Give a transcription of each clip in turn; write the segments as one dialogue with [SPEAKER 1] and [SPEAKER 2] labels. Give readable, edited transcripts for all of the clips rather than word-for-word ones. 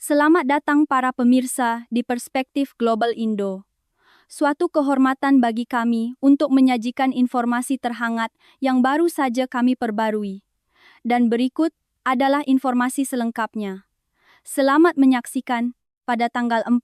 [SPEAKER 1] Selamat datang para pemirsa di Perspektif Global Indo. Suatu kehormatan bagi kami untuk menyajikan informasi terhangat yang baru saja kami perbarui. Dan berikut adalah informasi selengkapnya. Selamat menyaksikan. Pada tanggal 4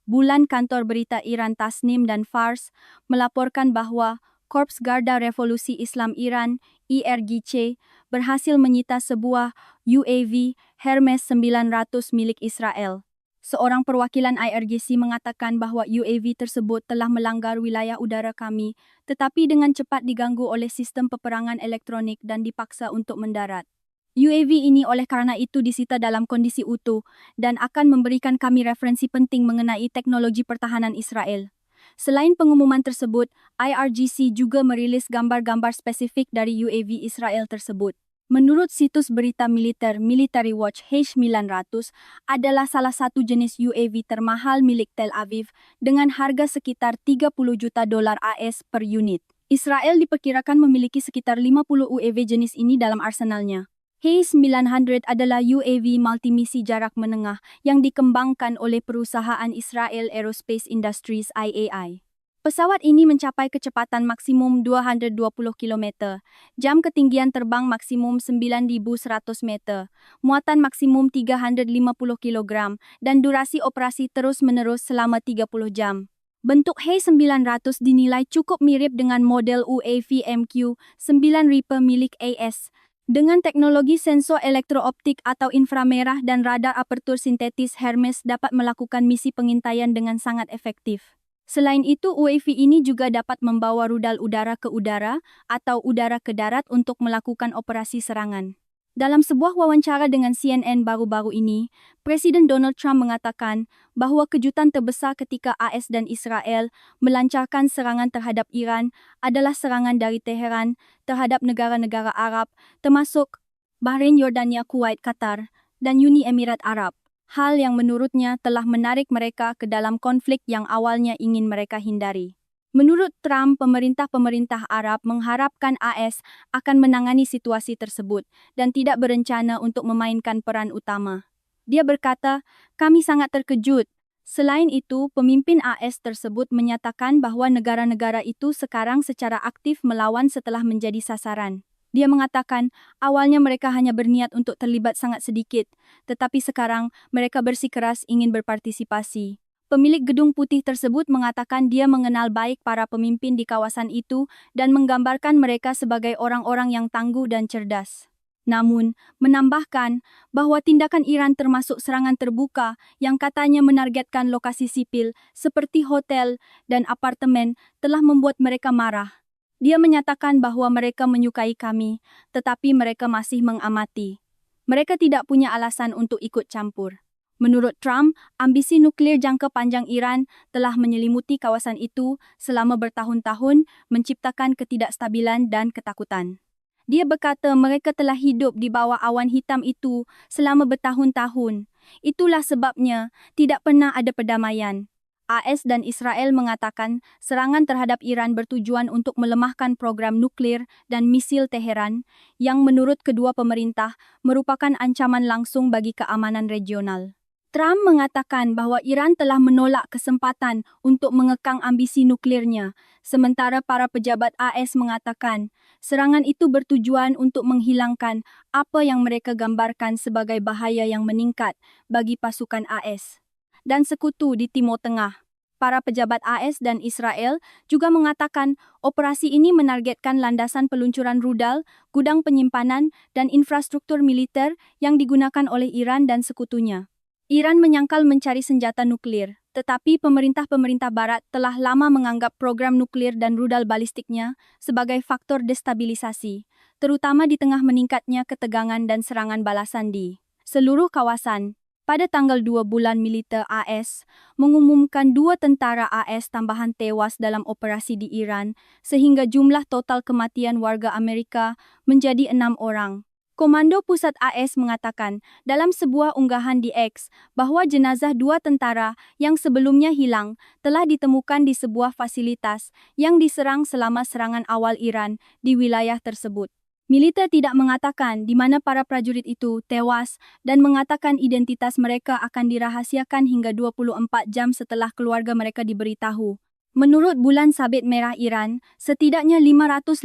[SPEAKER 1] bulan kantor berita Iran Tasnim dan Fars melaporkan bahwa Korps Garda Revolusi Islam Iran, IRGC, berhasil menyita sebuah UAV Hermes 900 milik Israel. Seorang perwakilan IRGC mengatakan bahwa UAV tersebut telah melanggar wilayah udara kami, tetapi dengan cepat diganggu oleh sistem peperangan elektronik dan dipaksa untuk mendarat. UAV ini oleh karena itu disita dalam kondisi utuh dan akan memberikan kami referensi penting mengenai teknologi pertahanan Israel. Selain pengumuman tersebut, IRGC juga merilis gambar-gambar spesifik dari UAV Israel tersebut. Menurut situs berita militer Military Watch, H900 adalah salah satu jenis UAV termahal milik Tel Aviv dengan harga sekitar $30 juta AS per unit. Israel diperkirakan memiliki sekitar 50 UAV jenis ini dalam arsenalnya. H900 adalah UAV multimisi jarak menengah yang dikembangkan oleh perusahaan Israel Aerospace Industries (IAI). Pesawat ini mencapai kecepatan maksimum 220 km, jam ketinggian terbang maksimum 9.100 meter, muatan maksimum 350 kg, dan durasi operasi terus-menerus selama 30 jam. Bentuk H900 dinilai cukup mirip dengan model UAV MQ-9 Reaper milik AS. Dengan teknologi sensor elektrooptik atau inframerah dan radar apertur sintetis, Hermes dapat melakukan misi pengintaian dengan sangat efektif. Selain itu, UAV ini juga dapat membawa rudal udara ke udara atau udara ke darat untuk melakukan operasi serangan. Dalam sebuah wawancara dengan CNN baru-baru ini, Presiden Donald Trump mengatakan bahwa kejutan terbesar ketika AS dan Israel melancarkan serangan terhadap Iran adalah serangan dari Teheran terhadap negara-negara Arab, termasuk Bahrain, Yordania, Kuwait, Qatar, dan Uni Emirat Arab. Hal yang menurutnya telah menarik mereka ke dalam konflik yang awalnya ingin mereka hindari. Menurut Trump, pemerintah Arab mengharapkan AS akan menangani situasi tersebut dan tidak berencana untuk memainkan peran utama. Dia berkata, "Kami sangat terkejut." Selain itu, pemimpin AS tersebut menyatakan bahwa negara-negara itu sekarang secara aktif melawan setelah menjadi sasaran. Dia mengatakan, awalnya mereka hanya berniat untuk terlibat sangat sedikit, tetapi sekarang mereka bersikeras ingin berpartisipasi. Pemilik Gedung Putih tersebut mengatakan dia mengenal baik para pemimpin di kawasan itu dan menggambarkan mereka sebagai orang-orang yang tangguh dan cerdas. Namun, menambahkan bahwa tindakan Iran termasuk serangan terbuka yang katanya menargetkan lokasi sipil seperti hotel dan apartemen telah membuat mereka marah. Dia menyatakan bahwa mereka menyukai kami, tetapi mereka masih mengamati. Mereka tidak punya alasan untuk ikut campur. Menurut Trump, ambisi nuklir jangka panjang Iran telah menyelimuti kawasan itu selama bertahun-tahun, menciptakan ketidakstabilan dan ketakutan. Dia berkata mereka telah hidup di bawah awan hitam itu selama bertahun-tahun. Itulah sebabnya tidak pernah ada perdamaian. AS dan Israel mengatakan serangan terhadap Iran bertujuan untuk melemahkan program nuklir dan misil Teheran, yang menurut kedua pemerintah merupakan ancaman langsung bagi keamanan regional. Trump mengatakan bahwa Iran telah menolak kesempatan untuk mengekang ambisi nuklirnya, sementara para pejabat AS mengatakan serangan itu bertujuan untuk menghilangkan apa yang mereka gambarkan sebagai bahaya yang meningkat bagi pasukan AS dan sekutu di Timur Tengah. Para pejabat AS dan Israel juga mengatakan operasi ini menargetkan landasan peluncuran rudal, gudang penyimpanan, dan infrastruktur militer yang digunakan oleh Iran dan sekutunya. Iran menyangkal mencari senjata nuklir, tetapi pemerintah Barat telah lama menganggap program nuklir dan rudal balistiknya sebagai faktor destabilisasi, terutama di tengah meningkatnya ketegangan dan serangan balasan di seluruh kawasan. Pada tanggal 2 bulan militer AS mengumumkan 2 tentara AS tambahan tewas dalam operasi di Iran, sehingga jumlah total kematian warga Amerika menjadi 6 orang. Komando Pusat AS mengatakan dalam sebuah unggahan di X bahwa jenazah 2 tentara yang sebelumnya hilang telah ditemukan di sebuah fasilitas yang diserang selama serangan awal Iran di wilayah tersebut. Militer tidak mengatakan di mana para prajurit itu tewas dan mengatakan identitas mereka akan dirahasiakan hingga 24 jam setelah keluarga mereka diberitahu. Menurut Bulan Sabit Merah Iran, setidaknya 555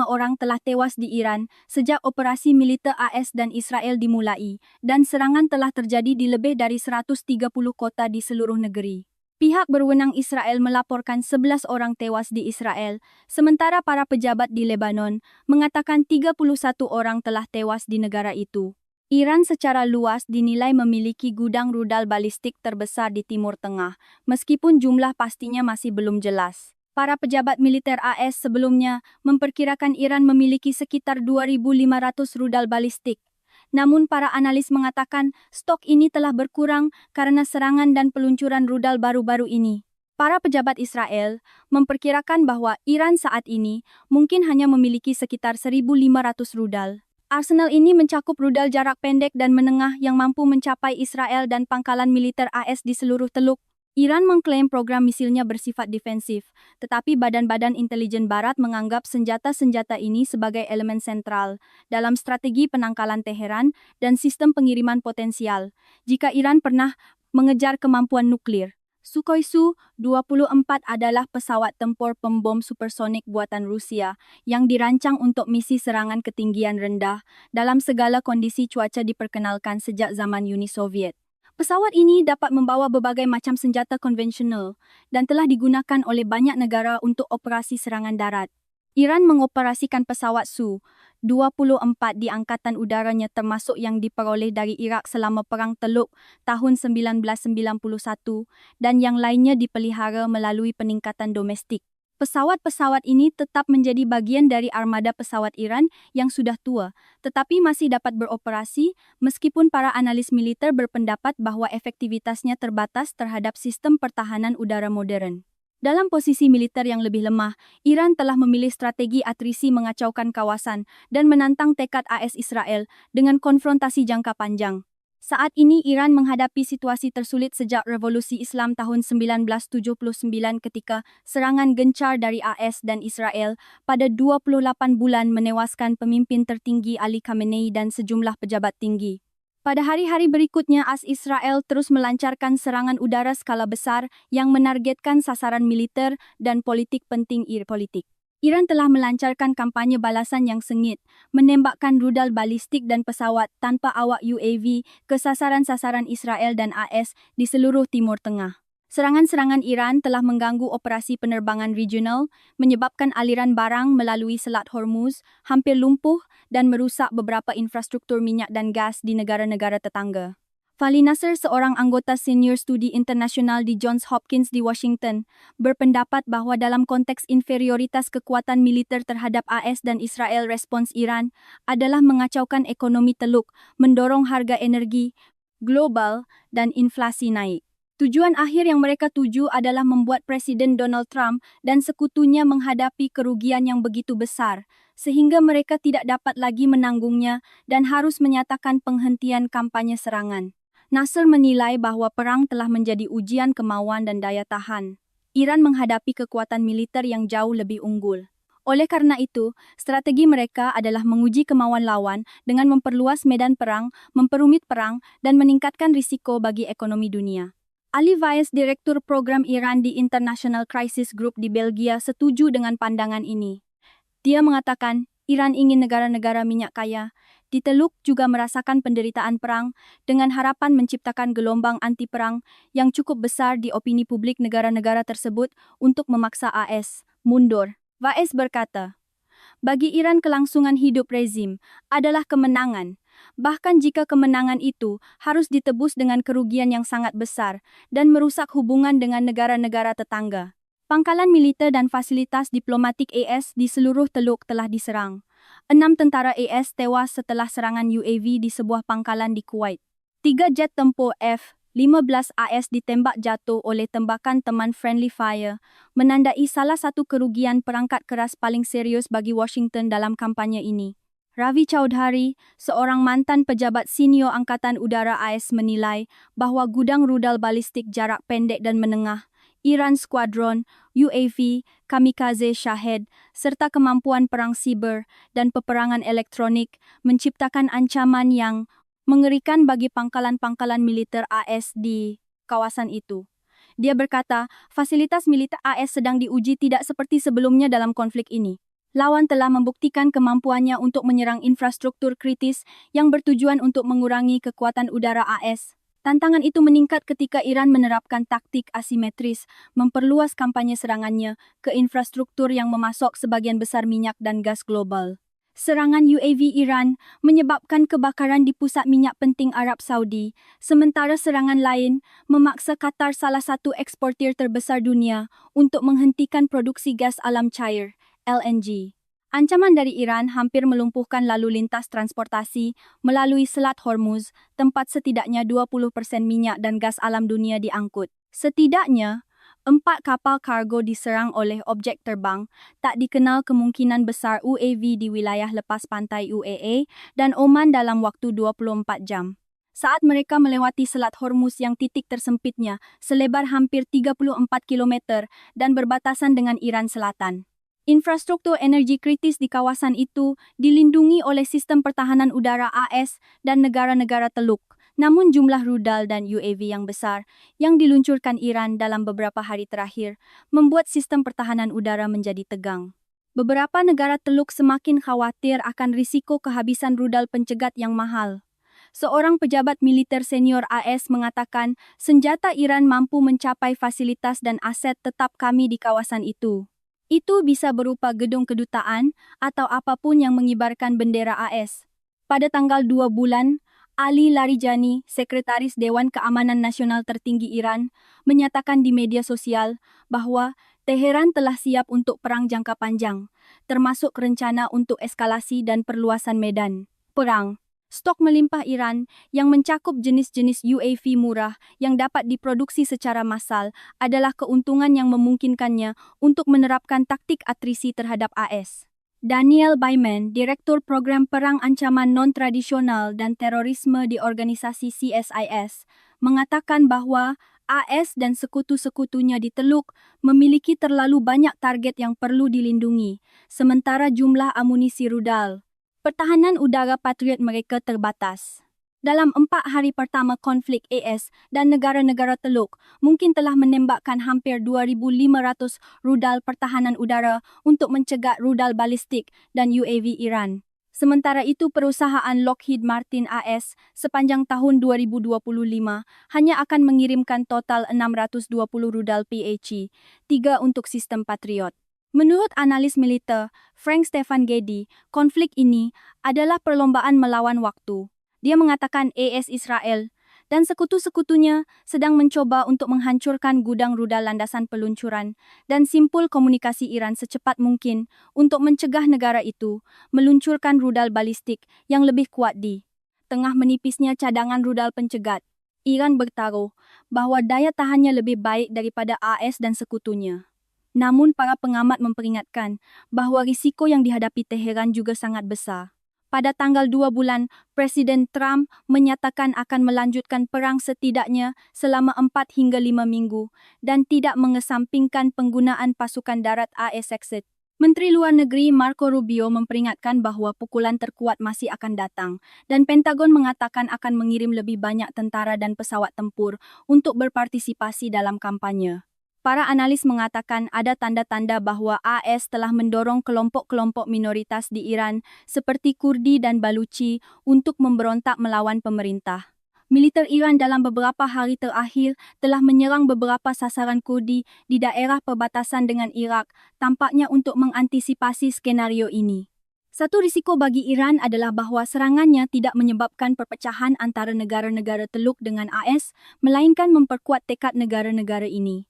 [SPEAKER 1] orang telah tewas di Iran sejak operasi militer AS dan Israel dimulai, dan serangan telah terjadi di lebih dari 130 kota di seluruh negeri. Pihak berwenang Israel melaporkan 11 orang tewas di Israel, sementara para pejabat di Lebanon mengatakan 31 orang telah tewas di negara itu. Iran secara luas dinilai memiliki gudang rudal balistik terbesar di Timur Tengah, meskipun jumlah pastinya masih belum jelas. Para pejabat militer AS sebelumnya memperkirakan Iran memiliki sekitar 2.500 rudal balistik. Namun para analis mengatakan stok ini telah berkurang karena serangan dan peluncuran rudal baru-baru ini. Para pejabat Israel memperkirakan bahwa Iran saat ini mungkin hanya memiliki sekitar 1.500 rudal. Arsenal ini mencakup rudal jarak pendek dan menengah yang mampu mencapai Israel dan pangkalan militer AS di seluruh Teluk. Iran mengklaim program misilnya bersifat defensif, tetapi badan-badan intelijen barat menganggap senjata-senjata ini sebagai elemen sentral dalam strategi penangkalan Teheran dan sistem pengiriman potensial jika Iran pernah mengejar kemampuan nuklir. Sukhoi Su-24 adalah pesawat tempur pembom supersonik buatan Rusia yang dirancang untuk misi serangan ketinggian rendah dalam segala kondisi cuaca diperkenalkan sejak zaman Uni Soviet. Pesawat ini dapat membawa berbagai macam senjata konvensional dan telah digunakan oleh banyak negara untuk operasi serangan darat. Iran mengoperasikan pesawat Su-24 di angkatan udaranya termasuk yang diperoleh dari Iraq selama Perang Teluk tahun 1991 dan yang lainnya dipelihara melalui peningkatan domestik. Pesawat-pesawat ini tetap menjadi bagian dari armada pesawat Iran yang sudah tua, tetapi masih dapat beroperasi meskipun para analis militer berpendapat bahwa efektivitasnya terbatas terhadap sistem pertahanan udara modern. Dalam posisi militer yang lebih lemah, Iran telah memilih strategi atrisi mengacaukan kawasan dan menantang tekad AS Israel dengan konfrontasi jangka panjang. Saat ini Iran menghadapi situasi tersulit sejak Revolusi Islam tahun 1979 ketika serangan gencar dari AS dan Israel pada 28 bulan menewaskan pemimpin tertinggi Ali Khamenei dan sejumlah pejabat tinggi. Pada hari-hari berikutnya AS Israel terus melancarkan serangan udara skala besar yang menargetkan sasaran militer dan politik penting politik. Iran telah melancarkan kampanye balasan yang sengit, menembakkan rudal balistik dan pesawat tanpa awak UAV ke sasaran-sasaran Israel dan AS di seluruh Timur Tengah. Serangan-serangan Iran telah mengganggu operasi penerbangan regional, menyebabkan aliran barang melalui Selat Hormuz hampir lumpuh dan merusak beberapa infrastruktur minyak dan gas di negara-negara tetangga. Fali Nasr, seorang anggota senior studi internasional di Johns Hopkins di Washington, berpendapat bahwa dalam konteks inferioritas kekuatan militer terhadap AS dan Israel, respons Iran adalah mengacaukan ekonomi Teluk, mendorong harga energi global dan inflasi naik. Tujuan akhir yang mereka tuju adalah membuat Presiden Donald Trump dan sekutunya menghadapi kerugian yang begitu besar, sehingga mereka tidak dapat lagi menanggungnya dan harus menyatakan penghentian kampanye serangan. Nasr menilai bahwa perang telah menjadi ujian kemauan dan daya tahan Iran menghadapi kekuatan militer yang jauh lebih unggul. Oleh karena itu, strategi mereka adalah menguji kemauan lawan dengan memperluas medan perang, memperumit perang, dan meningkatkan risiko bagi ekonomi dunia. Ali Vaez, Direktur Program Iran di International Crisis Group di Belgia, setuju dengan pandangan ini. Dia mengatakan, Iran ingin negara-negara minyak kaya di Teluk juga merasakan penderitaan perang dengan harapan menciptakan gelombang anti-perang yang cukup besar di opini publik negara-negara tersebut untuk memaksa AS mundur. Vaez berkata, bagi Iran kelangsungan hidup rezim adalah kemenangan, bahkan jika kemenangan itu harus ditebus dengan kerugian yang sangat besar dan merusak hubungan dengan negara-negara tetangga. Pangkalan militer dan fasilitas diplomatik AS di seluruh Teluk telah diserang. 6 tentara AS tewas setelah serangan UAV di sebuah pangkalan di Kuwait. 3 jet tempur F-15 AS ditembak jatuh oleh tembakan teman friendly fire, menandai salah satu kerugian perangkat keras paling serius bagi Washington dalam kampanye ini. Ravi Chaudhary, seorang mantan pejabat senior Angkatan Udara AS, menilai bahwa gudang rudal balistik jarak pendek dan menengah Iran Squadron, UAV, Kamikaze Shahed, serta kemampuan perang siber dan peperangan elektronik menciptakan ancaman yang mengerikan bagi pangkalan-pangkalan militer AS di kawasan itu. Dia berkata, fasilitas militer AS sedang diuji tidak seperti sebelumnya dalam konflik ini. Lawan telah membuktikan kemampuannya untuk menyerang infrastruktur kritis yang bertujuan untuk mengurangi kekuatan udara AS. Tantangan itu meningkat ketika Iran menerapkan taktik asimetris, memperluas kampanye serangannya ke infrastruktur yang memasok sebagian besar minyak dan gas global. Serangan UAV Iran menyebabkan kebakaran di pusat minyak penting Arab Saudi, sementara serangan lain memaksa Qatar, salah satu eksportir terbesar dunia, untuk menghentikan produksi gas alam cair, LNG. Ancaman dari Iran hampir melumpuhkan lalu lintas transportasi melalui Selat Hormuz, tempat setidaknya 20% minyak dan gas alam dunia diangkut. Setidaknya 4 kapal kargo diserang oleh objek terbang tak dikenal, kemungkinan besar UAV di wilayah lepas pantai UAE dan Oman dalam waktu 24 jam. Saat mereka melewati Selat Hormuz yang titik tersempitnya selebar hampir 34 km dan berbatasan dengan Iran Selatan. Infrastruktur energi kritis di kawasan itu dilindungi oleh sistem pertahanan udara AS dan negara-negara Teluk. Namun jumlah rudal dan UAV yang besar yang diluncurkan Iran dalam beberapa hari terakhir membuat sistem pertahanan udara menjadi tegang. Beberapa negara Teluk semakin khawatir akan risiko kehabisan rudal pencegat yang mahal. Seorang pejabat militer senior AS mengatakan senjata Iran mampu mencapai fasilitas dan aset tetap kami di kawasan itu. Itu bisa berupa gedung kedutaan atau apapun yang mengibarkan bendera AS. Pada tanggal 2 bulan, Ali Larijani, Sekretaris Dewan Keamanan Nasional tertinggi Iran, menyatakan di media sosial bahwa Teheran telah siap untuk perang jangka panjang, termasuk rencana untuk eskalasi dan perluasan medan perang. Stok melimpah Iran yang mencakup jenis-jenis UAV murah yang dapat diproduksi secara massal adalah keuntungan yang memungkinkannya untuk menerapkan taktik atrisi terhadap AS. Daniel Byman, Direktur Program Perang Ancaman Non-Tradisional dan Terorisme di organisasi CSIS, mengatakan bahwa AS dan sekutu-sekutunya di Teluk memiliki terlalu banyak target yang perlu dilindungi, sementara jumlah amunisi rudal pertahanan udara Patriot mereka terbatas. Dalam 4 hari pertama konflik, AS dan negara-negara Teluk mungkin telah menembakkan hampir 2,500 rudal pertahanan udara untuk mencegah rudal balistik dan UAV Iran. Sementara itu, perusahaan Lockheed Martin AS sepanjang tahun 2025 hanya akan mengirimkan total 620 rudal PHE, 3 untuk sistem Patriot. Menurut analis militer Frank Stefan Gedi, konflik ini adalah perlombaan melawan waktu. Dia mengatakan AS Israel dan sekutu-sekutunya sedang mencoba untuk menghancurkan gudang rudal landasan peluncuran dan simpul komunikasi Iran secepat mungkin untuk mencegah negara itu meluncurkan rudal balistik yang lebih kuat di tengah menipisnya cadangan rudal pencegat. Iran bertaruh bahwa daya tahannya lebih baik daripada AS dan sekutunya. Namun para pengamat memperingatkan bahwa risiko yang dihadapi Teheran juga sangat besar. Pada tanggal 2 bulan, Presiden Trump menyatakan akan melanjutkan perang setidaknya selama 4 hingga 5 minggu dan tidak mengesampingkan penggunaan pasukan darat AS. Menteri Luar Negeri Marco Rubio memperingatkan bahwa pukulan terkuat masih akan datang dan Pentagon mengatakan akan mengirim lebih banyak tentara dan pesawat tempur untuk berpartisipasi dalam kampanye. Para analis mengatakan ada tanda-tanda bahwa AS telah mendorong kelompok-kelompok minoritas di Iran seperti Kurdi dan Baluchi untuk memberontak melawan pemerintah. Militer Iran dalam beberapa hari terakhir telah menyerang beberapa sasaran Kurdi di daerah perbatasan dengan Irak, tampaknya untuk mengantisipasi skenario ini. Satu risiko bagi Iran adalah bahwa serangannya tidak menyebabkan perpecahan antara negara-negara Teluk dengan AS, melainkan memperkuat tekad negara-negara ini.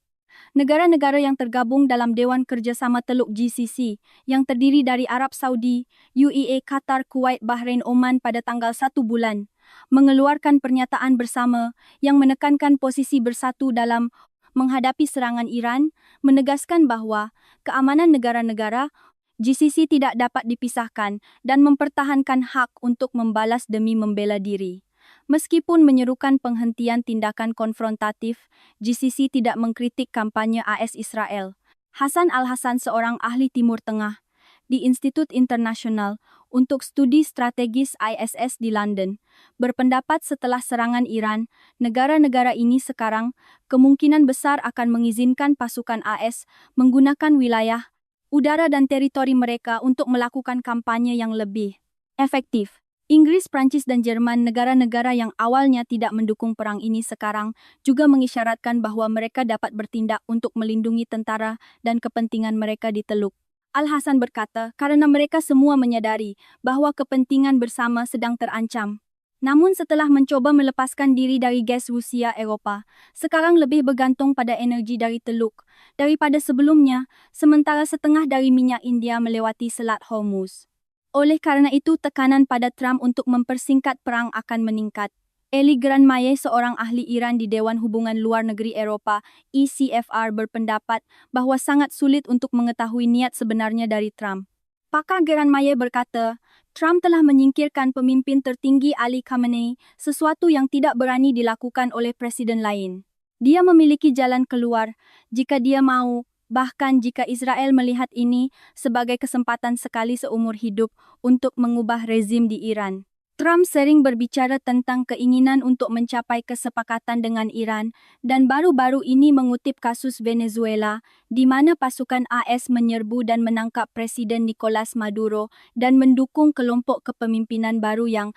[SPEAKER 1] Negara-negara yang tergabung dalam Dewan Kerjasama Teluk GCC yang terdiri dari Arab Saudi, UAE, Qatar, Kuwait, Bahrain, Oman pada tanggal 1 bulan mengeluarkan pernyataan bersama yang menekankan posisi bersatu dalam menghadapi serangan Iran, menegaskan bahwa keamanan negara-negara GCC tidak dapat dipisahkan dan mempertahankan hak untuk membalas demi membela diri. Meskipun menyerukan penghentian tindakan konfrontatif, GCC tidak mengkritik kampanye AS Israel. Hasan Al-Hassan, seorang ahli Timur Tengah di Institut Internasional untuk Studi Strategis ISS di London, berpendapat setelah serangan Iran, negara-negara ini sekarang kemungkinan besar akan mengizinkan pasukan AS menggunakan wilayah, udara dan teritori mereka untuk melakukan kampanye yang lebih efektif. Inggris, Prancis, dan Jerman, negara-negara yang awalnya tidak mendukung perang ini sekarang juga mengisyaratkan bahwa mereka dapat bertindak untuk melindungi tentara dan kepentingan mereka di Teluk. Al-Hassan berkata, karena mereka semua menyadari bahwa kepentingan bersama sedang terancam. Namun setelah mencoba melepaskan diri dari gas Rusia, Eropa sekarang lebih bergantung pada energi dari Teluk daripada sebelumnya, sementara setengah dari minyak India melewati Selat Hormuz. Oleh karena itu, tekanan pada Trump untuk mempersingkat perang akan meningkat. Eli Granmaye, seorang ahli Iran di Dewan Hubungan Luar Negeri Eropa (ECFR), berpendapat bahwa sangat sulit untuk mengetahui niat sebenarnya dari Trump. Pakar Granmaye berkata, Trump telah menyingkirkan pemimpin tertinggi Ali Khamenei, sesuatu yang tidak berani dilakukan oleh presiden lain. Dia memiliki jalan keluar jika dia mau, bahkan jika Israel melihat ini sebagai kesempatan sekali seumur hidup untuk mengubah rezim di Iran. Trump sering berbicara tentang keinginan untuk mencapai kesepakatan dengan Iran dan baru-baru ini mengutip kasus Venezuela, di mana pasukan AS menyerbu dan menangkap Presiden Nicolas Maduro dan mendukung kelompok kepemimpinan baru yang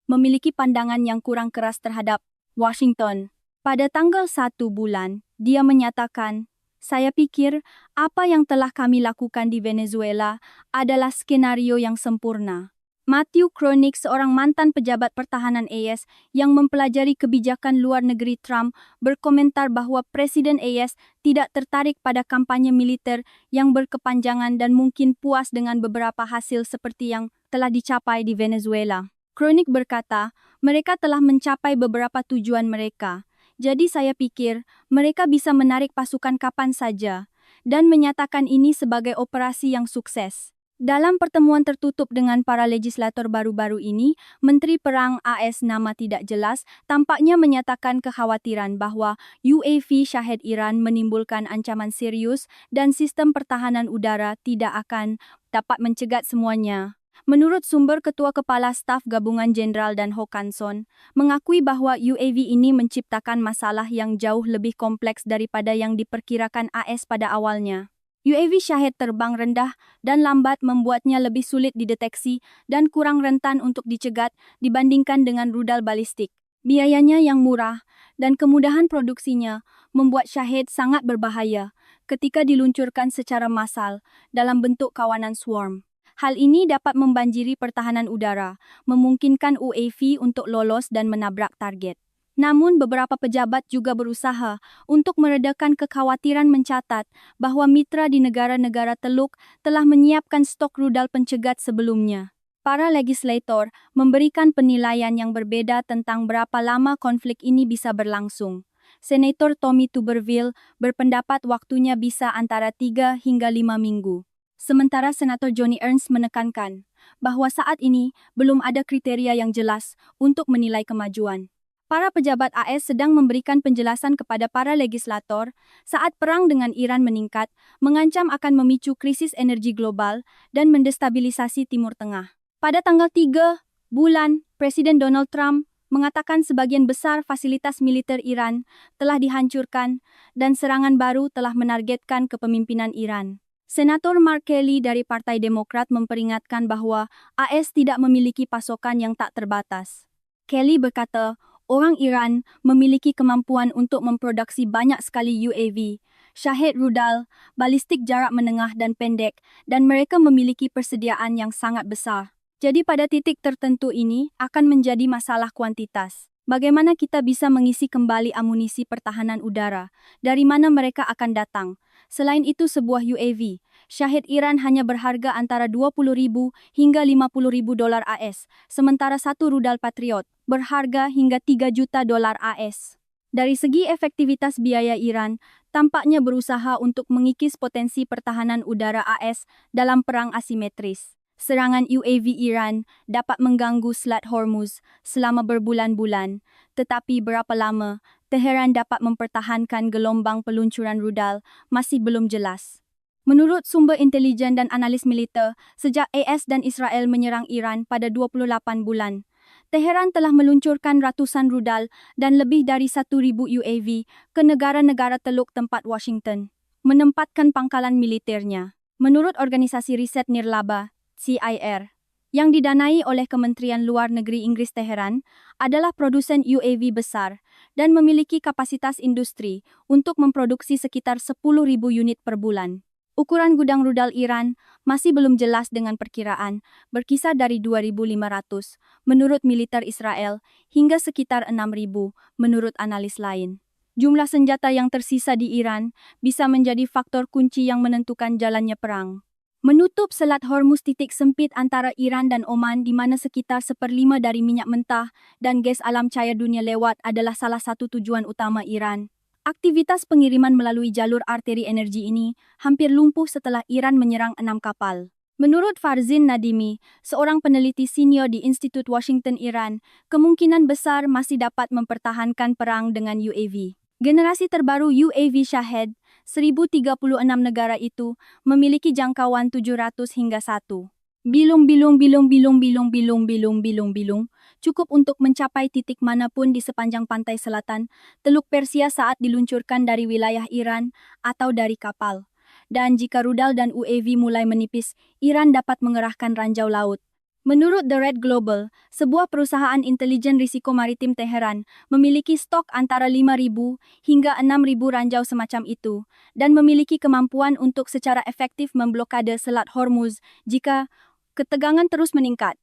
[SPEAKER 1] memiliki pandangan yang kurang keras terhadap Washington. Pada tanggal 1 bulan, dia menyatakan, saya pikir apa yang telah kami lakukan di Venezuela adalah skenario yang sempurna. Matthew Kroenig, seorang mantan pejabat pertahanan AS yang mempelajari kebijakan luar negeri Trump, berkomentar bahwa Presiden AS tidak tertarik pada kampanye militer yang berkepanjangan dan mungkin puas dengan beberapa hasil seperti yang telah dicapai di Venezuela. Kroenig berkata, mereka telah mencapai beberapa tujuan mereka. Jadi saya pikir mereka bisa menarik pasukan kapan saja dan menyatakan ini sebagai operasi yang sukses. Dalam pertemuan tertutup dengan para legislator baru-baru ini, Menteri Perang AS nama tidak jelas tampaknya menyatakan kekhawatiran bahwa UAV Shahed Iran menimbulkan ancaman serius dan sistem pertahanan udara tidak akan dapat mencegat semuanya. Menurut sumber, Ketua Kepala Staf Gabungan Jenderal Dan Hokanson mengakui bahwa UAV ini menciptakan masalah yang jauh lebih kompleks daripada yang diperkirakan AS pada awalnya. UAV Shahed terbang rendah dan lambat membuatnya lebih sulit dideteksi dan kurang rentan untuk dicegat dibandingkan dengan rudal balistik. Biayanya yang murah dan kemudahan produksinya membuat Shahed sangat berbahaya ketika diluncurkan secara massal dalam bentuk kawanan swarm. Hal ini dapat membanjiri pertahanan udara, memungkinkan UAV untuk lolos dan menabrak target. Namun beberapa pejabat juga berusaha untuk meredakan kekhawatiran, mencatat bahwa mitra di negara-negara Teluk telah menyiapkan stok rudal pencegat sebelumnya. Para legislator memberikan penilaian yang berbeda tentang berapa lama konflik ini bisa berlangsung. Senator Tommy Tuberville berpendapat waktunya bisa antara 3 hingga 5 minggu. Sementara Senator Joni Ernst menekankan bahwa saat ini belum ada kriteria yang jelas untuk menilai kemajuan. Para pejabat AS sedang memberikan penjelasan kepada para legislator saat perang dengan Iran meningkat, mengancam akan memicu krisis energi global dan mendestabilisasi Timur Tengah. Pada tanggal 3 bulan, Presiden Donald Trump mengatakan sebagian besar fasilitas militer Iran telah dihancurkan dan serangan baru telah menargetkan kepemimpinan Iran. Senator Mark Kelly dari Partai Demokrat memperingatkan bahwa AS tidak memiliki pasokan yang tak terbatas. Kelly berkata, orang Iran memiliki kemampuan untuk memproduksi banyak sekali UAV, Shahed rudal, balistik jarak menengah dan pendek, dan mereka memiliki persediaan yang sangat besar. Jadi pada titik tertentu ini akan menjadi masalah kuantitas. Bagaimana kita bisa mengisi kembali amunisi pertahanan udara? Dari mana mereka akan datang? Selain itu, sebuah UAV Shahed Iran hanya berharga antara 20.000 hingga 50.000 dolar AS, sementara satu rudal Patriot berharga hingga 3 juta dolar AS. Dari segi efektivitas, biaya Iran tampaknya berusaha untuk mengikis potensi pertahanan udara AS dalam perang asimetris. Serangan UAV Iran dapat mengganggu Selat Hormuz selama berbulan-bulan, tetapi berapa lama Teheran dapat mempertahankan gelombang peluncuran rudal masih belum jelas. Menurut sumber intelijen dan analis militer, sejak AS dan Israel menyerang Iran pada 28 bulan, Teheran telah meluncurkan ratusan rudal dan lebih dari 1,000 UAV ke negara-negara Teluk tempat Washington menempatkan pangkalan militernya. Menurut organisasi riset nirlaba, CIR, yang didanai oleh Kementerian Luar Negeri Inggris, Teheran adalah produsen UAV besar dan memiliki kapasitas industri untuk memproduksi sekitar 10.000 unit per bulan. Ukuran gudang rudal Iran masih belum jelas dengan perkiraan berkisar dari 2.500 menurut militer Israel hingga sekitar 6.000 menurut analis lain. Jumlah senjata yang tersisa di Iran bisa menjadi faktor kunci yang menentukan jalannya perang. Menutup Selat Hormuz titik sempit antara Iran dan Oman di mana sekitar 1/5 dari minyak mentah dan gas alam cair dunia lewat adalah salah satu tujuan utama Iran. Aktivitas pengiriman melalui jalur arteri energi ini hampir lumpuh setelah Iran menyerang 6 kapal. Menurut Farzin Nadimi, seorang peneliti senior di Institut Washington Iran, kemungkinan besar masih dapat mempertahankan perang dengan UAV. Generasi terbaru UAV Shahed, 1036 negara itu, memiliki jangkauan 700 hingga 1 bilung, cukup untuk mencapai titik manapun di sepanjang pantai selatan, Teluk Persia saat diluncurkan dari wilayah Iran atau dari kapal. Dan jika rudal dan UAV mulai menipis, Iran dapat mengerahkan ranjau laut. Menurut The Red Global, sebuah perusahaan intelijen risiko maritim Teheran memiliki stok antara 5.000 hingga 6.000 ranjau semacam itu dan memiliki kemampuan untuk secara efektif memblokade Selat Hormuz jika ketegangan terus meningkat.